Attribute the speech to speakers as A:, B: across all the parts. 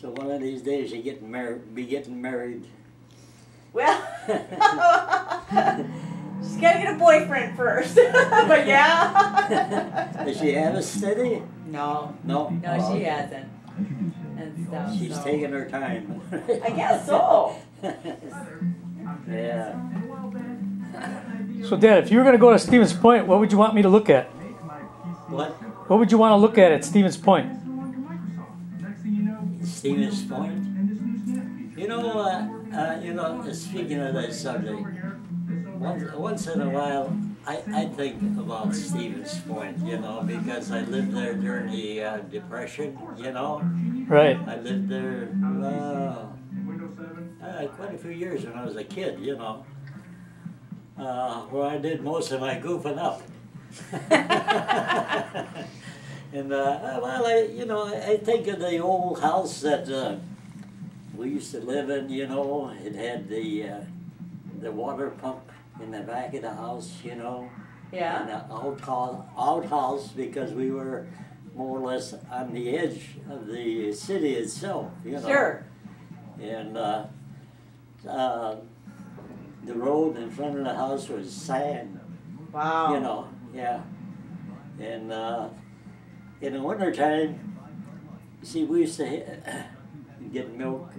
A: So one of these days you be getting married.
B: Well, she's got to get a boyfriend first. But yeah.
A: Does she have a steady?
B: No.
A: No?
B: No,
A: Oh,
B: she hasn't. And stuff.
A: She's taking her time.
B: I guess so.
A: Yeah.
C: So, Dad, if you were going to go to Stevens Point, what would you want me to look at?
A: What?
C: What would you want to look at Stevens Point?
A: Stevens Point? Speaking of that subject, once in a while, I think about Stevens Point, because I lived there during the Depression,
C: Right.
A: I lived there quite a few years when I was a kid, where I did most of my goofing up. And I think of the old house that we used to live in. It had the water pump in the back of the house.
B: Yeah.
A: And an outhouse because we were more or less on the edge of the city itself.
B: Sure.
A: And the road in front of the house was sand.
B: Wow.
A: Yeah. And in the wintertime, see, we used to get milk,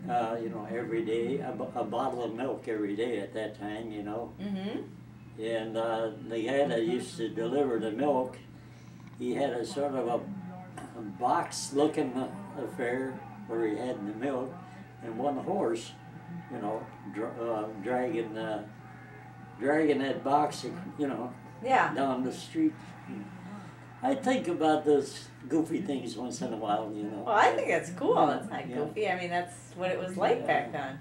A: every day, a bottle of milk every day at that time,
B: Mm-hmm.
A: And the guy that used to deliver the milk, he had a sort of a box-looking affair where he had the milk and one horse, dragging that box,
B: Yeah.
A: down the street. I think about those goofy things once in a while,
B: Well, I think it's cool. It's not
A: Yeah.
B: goofy. I mean, that's what it was like
A: Yeah.
B: back then.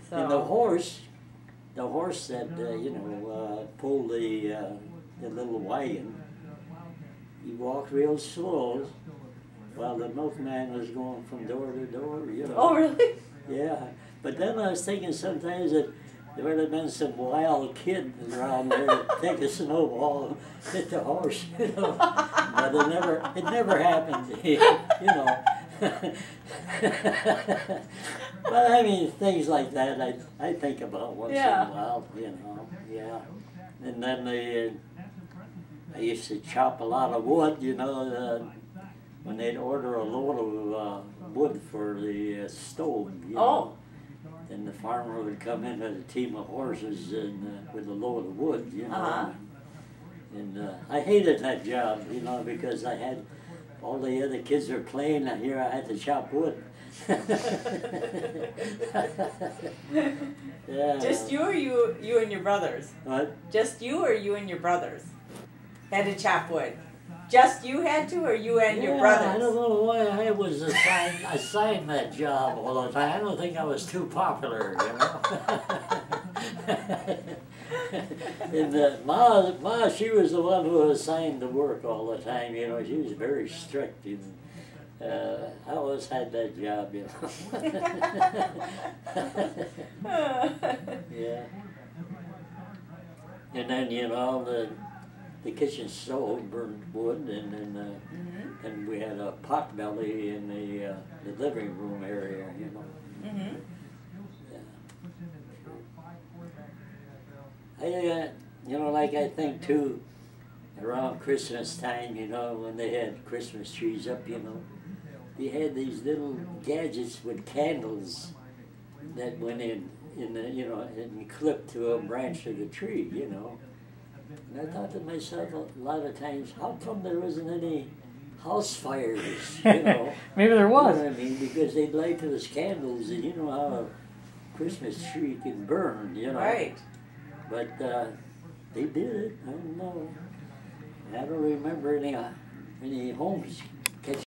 B: So.
A: And the horse that pulled the little wagon, he walked real slow while the milkman was going from door to door.
B: Oh, really?
A: Yeah, but then I was thinking sometimes that there would have been some wild kid around there to take a snowball and hit the horse, But it never happened, But I mean, things like that I think about once in a while, yeah. And then I used to chop a lot of wood, when they'd order a load of wood for the stove,
B: Oh.
A: Then the farmer would come in with a team of horses and with a load of wood, And I hated that job, because I had all the other kids were playing, and here I had to chop wood. Yeah.
B: Just you or you and your brothers?
A: What?
B: Just you or you and your brothers had to chop wood? Just you had to, or you and your brothers?
A: I don't know why I was assigned that job all the time. I don't think I was too popular, And Ma, she was the one who was assigned to work all the time, She was very strict, and I always had that job, Yeah. And then, the kitchen stove burned wood, and then and we had a pot belly in the living room area,
B: Mm-hmm.
A: I think too, around Christmas time, when they had Christmas trees up, they had these little gadgets with candles that went in and clipped to a branch of the tree, And I thought to myself a lot of times, how come there wasn't any house fires,
C: Maybe there was.
A: You know what I mean? Because they'd light those candles, and you know how a Christmas tree can burn,
B: Right.
A: But they did it. I don't know. I don't remember any homes